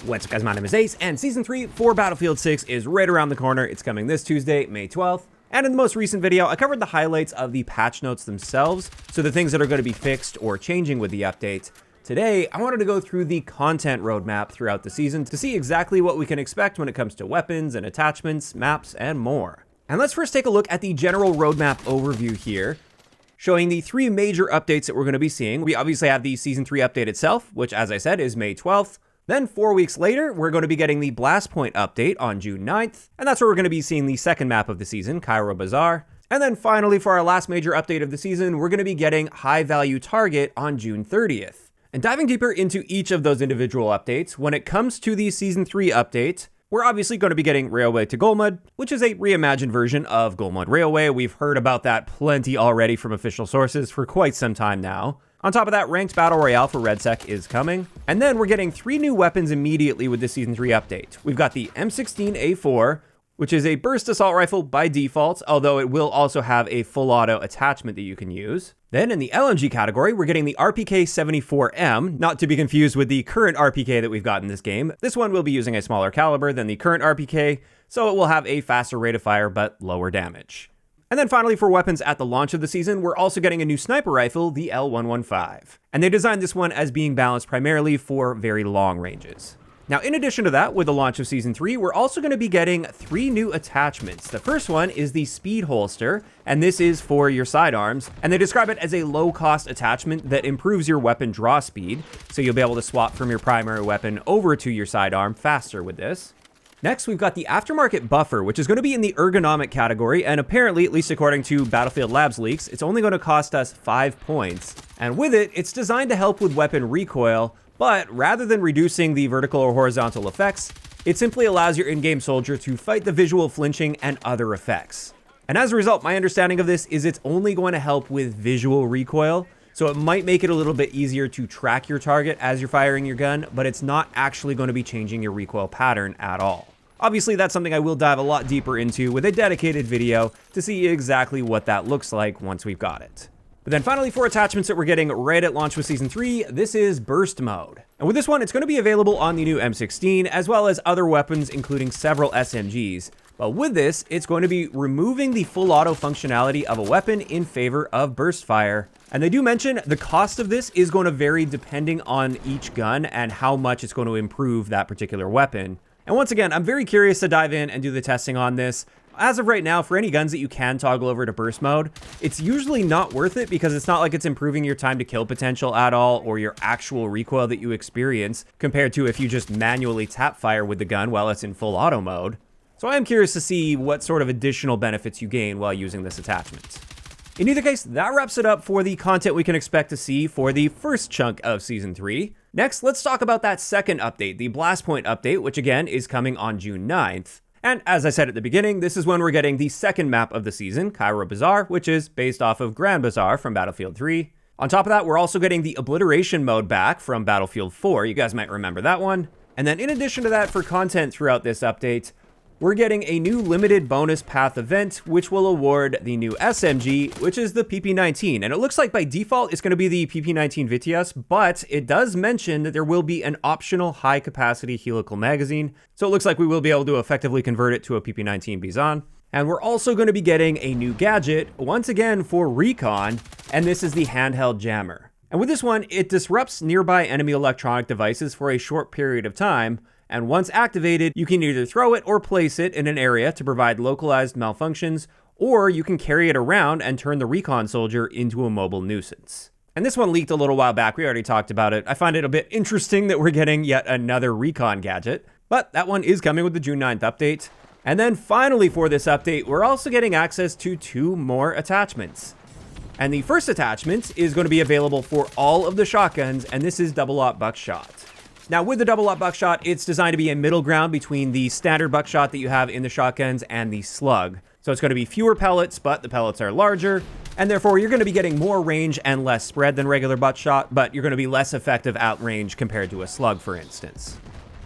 What's up guys, my name is Ace, and Season 3 for Battlefield 6 is right around the corner. It's coming this Tuesday, May 12th. And in the most recent video, I covered the highlights of the patch notes themselves, so the things that are going to be fixed or changing with the update. Today, I wanted to go through the content roadmap throughout the season to see exactly what we can expect when it comes to weapons and attachments, maps, and more. And let's first take a look at the general roadmap overview here, showing the three major updates that we're going to be seeing. We obviously have the Season 3 update itself, which as I said is May 12th. Then 4 weeks later, we're going to be getting the Blastpoint update on June 9th, and that's where we're going to be seeing the second map of the season, Cairo Bazaar. And then finally, for our last major update of the season, we're going to be getting High Value Target on June 30th. And diving deeper into each of those individual updates, when it comes to the Season 3 update, we're obviously going to be getting Railway to Golmud, which is a reimagined version of Golmud Railway. We've heard about that plenty already from official sources for quite some time now. On top of that, Ranked Battle Royale for RedSec is coming. And then we're getting 3 new weapons immediately with the Season 3 update. We've got the M16A4, which is a burst assault rifle by default, although it will also have a full auto attachment that you can use. Then in the LMG category, we're getting the RPK-74M, not to be confused with the current RPK that we've got in this game. This one will be using a smaller caliber than the current RPK, so it will have a faster rate of fire but lower damage. And then finally, for weapons at the launch of the season, we're also getting a new sniper rifle, the L115. And they designed this one as being balanced primarily for very long ranges. Now, in addition to that, with the launch of Season 3, we're also going to be getting 3 new attachments. The first one is the Speed Holster, and this is for your sidearms. And they describe it as a low-cost attachment that improves your weapon draw speed, so you'll be able to swap from your primary weapon over to your sidearm faster with this. Next, we've got the Aftermarket Buffer, which is going to be in the ergonomic category, and apparently, at least according to Battlefield Labs leaks, it's only going to cost us 5 points. And with it, it's designed to help with weapon recoil, but rather than reducing the vertical or horizontal effects, it simply allows your in-game soldier to fight the visual flinching and other effects. And as a result, my understanding of this is it's only going to help with visual recoil, so it might make it a little bit easier to track your target as you're firing your gun, but it's not actually going to be changing your recoil pattern at all. Obviously, that's something I will dive a lot deeper into with a dedicated video to see exactly what that looks like once we've got it. But then finally, for attachments that we're getting right at launch with Season 3, this is Burst Mode. And with this one, it's going to be available on the new M16, as well as other weapons, including several SMGs. But with this, it's going to be removing the full auto functionality of a weapon in favor of burst fire. And they do mention the cost of this is going to vary depending on each gun and how much it's going to improve that particular weapon. And once again, I'm very curious to dive in and do the testing on this. As of right now, for any guns that you can toggle over to burst mode, it's usually not worth it because it's not like it's improving your time to kill potential at all or your actual recoil that you experience compared to if you just manually tap fire with the gun while it's in full auto mode. So I am curious to see what sort of additional benefits you gain while using this attachment. In either case, that wraps it up for the content we can expect to see for the first chunk of Season 3. Next, let's talk about that second update, the Blastpoint update, which again is coming on June 9th. And as I said at the beginning, this is when we're getting the second map of the season, Cairo Bazaar, which is based off of Grand Bazaar from Battlefield 3. On top of that, we're also getting the Obliteration mode back from Battlefield 4. You guys might remember that one. And then in addition to that, for content throughout this update, we're getting a new limited bonus path event, which will award the new SMG, which is the PP19. And it looks like by default, it's going to be the PP19 Vitias, but it does mention that there will be an optional high-capacity helical magazine. So it looks like we will be able to effectively convert it to a PP19 Bizon. And we're also going to be getting a new gadget, once again for recon, and this is the handheld jammer. And with this one, it disrupts nearby enemy electronic devices for a short period of time, and once activated, you can either throw it or place it in an area to provide localized malfunctions, or you can carry it around and turn the recon soldier into a mobile nuisance. And this one leaked a little while back, we already talked about it. I find it a bit interesting that we're getting yet another recon gadget, but that one is coming with the June 9th update. And then finally for this update, we're also getting access to 2 more attachments. And the first attachment is going to be available for all of the shotguns, and this is Double-Aught Buckshot. Now, with the Double-Aught Buckshot, it's designed to be a middle ground between the standard buckshot that you have in the shotguns and the slug. So it's going to be fewer pellets, but the pellets are larger, and therefore you're going to be getting more range and less spread than regular buckshot, but you're going to be less effective at range compared to a slug, for instance.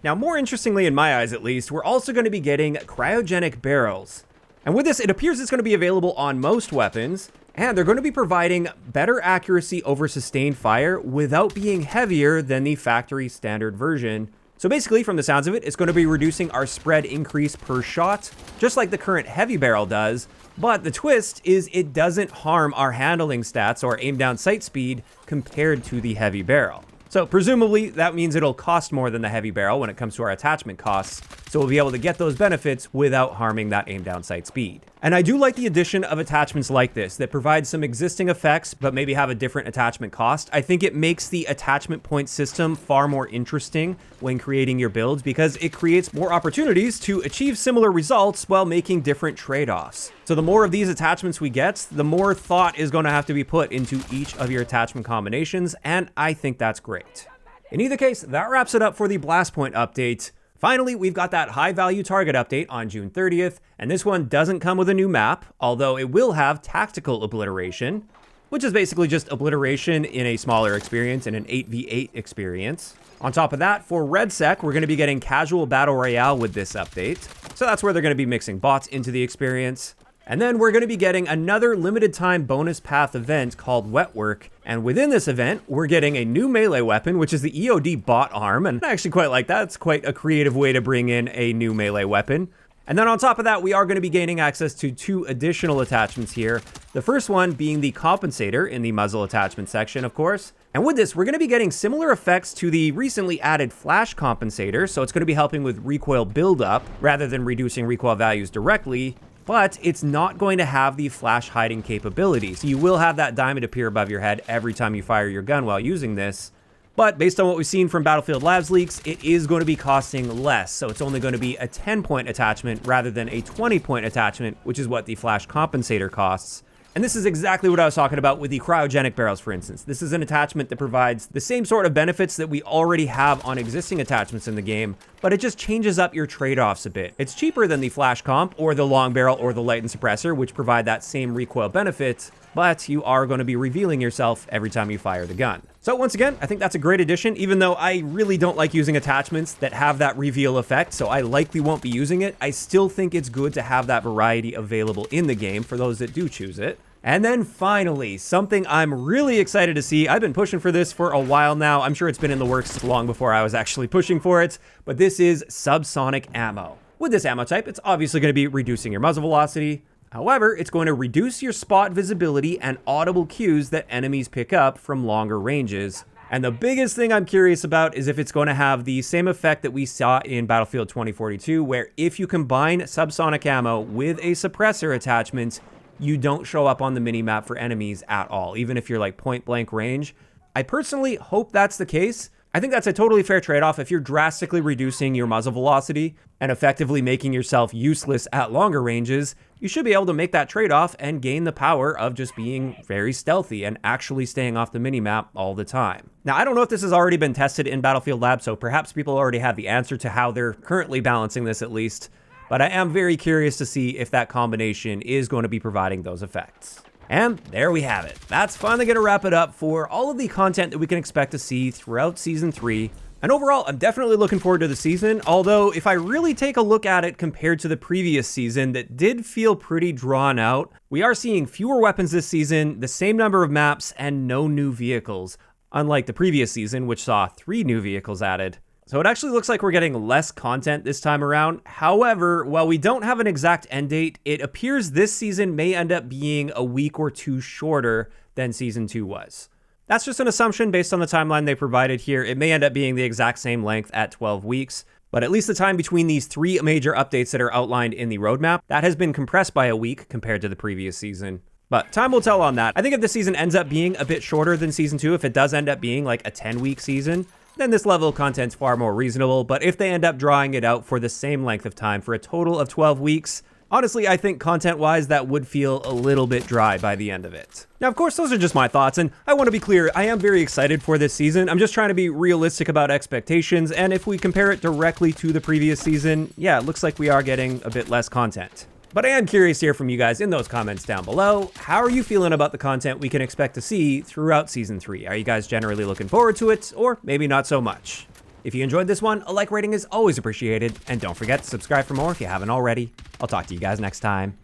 Now, more interestingly, in my eyes at least, we're also going to be getting cryogenic barrels. And with this, it appears it's going to be available on most weapons, and they're going to be providing better accuracy over sustained fire without being heavier than the factory standard version. So basically, from the sounds of it, it's going to be reducing our spread increase per shot, just like the current heavy barrel does. But the twist is it doesn't harm our handling stats or aim down sight speed compared to the heavy barrel. So presumably that means it'll cost more than the heavy barrel when it comes to our attachment costs. So we'll be able to get those benefits without harming that aim down sight speed. And I do like the addition of attachments like this that provide some existing effects, but maybe have a different attachment cost. I think it makes the attachment point system far more interesting when creating your builds because it creates more opportunities to achieve similar results while making different trade-offs. So the more of these attachments we get, the more thought is going to have to be put into each of your attachment combinations, and I think that's great. In either case, that wraps it up for the Blastpoint update. Finally, we've got that high value target update on June 30th, and this one doesn't come with a new map, although it will have tactical obliteration, which is basically just obliteration in a smaller experience, in an 8v8 experience. On top of that, for RedSec, we're going to be getting casual battle royale with this update. So that's where they're going to be mixing bots into the experience. And then we're going to be getting another limited time bonus path event called Wet Work. And within this event, we're getting a new melee weapon, which is the EOD bot arm. And I actually quite like that. It's quite a creative way to bring in a new melee weapon. And then on top of that, we are going to be gaining access to 2 additional attachments here. The first one being the compensator in the muzzle attachment section, of course. And with this, we're going to be getting similar effects to the recently added flash compensator. So it's going to be helping with recoil buildup rather than reducing recoil values directly. But it's not going to have the flash hiding capability. So you will have that diamond appear above your head every time you fire your gun while using this. But based on what we've seen from Battlefield Labs leaks, it is going to be costing less. So it's only going to be a 10-point attachment rather than a 20-point attachment, which is what the flash compensator costs. And this is exactly what I was talking about with the cryogenic barrels, for instance. This is an attachment that provides the same sort of benefits that we already have on existing attachments in the game, but it just changes up your trade-offs a bit. It's cheaper than the flash comp or the long barrel or the light and suppressor, which provide that same recoil benefit, but you are going to be revealing yourself every time you fire the gun. So once again, I think that's a great addition, even though I really don't like using attachments that have that reveal effect, so I likely won't be using it. I still think it's good to have that variety available in the game for those that do choose it. And then finally, something I'm really excited to see. I've been pushing for this for a while now. I'm sure it's been in the works long before I was actually pushing for it, but this is subsonic ammo. With this ammo type, it's obviously going to be reducing your muzzle velocity. However, it's going to reduce your spot visibility and audible cues that enemies pick up from longer ranges. And the biggest thing I'm curious about is if it's going to have the same effect that we saw in Battlefield 2042, where if you combine subsonic ammo with a suppressor attachment, you don't show up on the minimap for enemies at all, even if you're like point blank range. I personally hope that's the case. I think that's a totally fair trade-off. If you're drastically reducing your muzzle velocity and effectively making yourself useless at longer ranges, you should be able to make that trade-off and gain the power of just being very stealthy and actually staying off the minimap all the time. Now, I don't know if this has already been tested in Battlefield Lab, so perhaps people already have the answer to how they're currently balancing this at least, but I am very curious to see if that combination is going to be providing those effects. And there we have it. That's finally going to wrap it up for all of the content that we can expect to see throughout Season 3. And overall, I'm definitely looking forward to the season, although if I really take a look at it compared to the previous season that did feel pretty drawn out, we are seeing fewer weapons this season, the same number of maps, and no new vehicles, unlike the previous season, which saw 3 new vehicles added. So it actually looks like we're getting less content this time around. However, while we don't have an exact end date, it appears this season may end up being a week or 2 shorter than Season 2 was. That's just an assumption based on the timeline they provided here. It may end up being the exact same length at 12 weeks, but at least the time between these 3 major updates that are outlined in the roadmap, that has been compressed by a week compared to the previous season. But time will tell on that. I think if the season ends up being a bit shorter than Season 2, if it does end up being like a 10-week season, then this level of content's far more reasonable. But if they end up drawing it out for the same length of time for a total of 12 weeks, honestly, I think content-wise, that would feel a little bit dry by the end of it. Now, of course, those are just my thoughts, and I want to be clear, I am very excited for this season. I'm just trying to be realistic about expectations, and if we compare it directly to the previous season, yeah, it looks like we are getting a bit less content. But I am curious to hear from you guys in those comments down below. How are you feeling about the content we can expect to see throughout Season 3? Are you guys generally looking forward to it, or maybe not so much? If you enjoyed this one, a like rating is always appreciated, and don't forget to subscribe for more if you haven't already. I'll talk to you guys next time.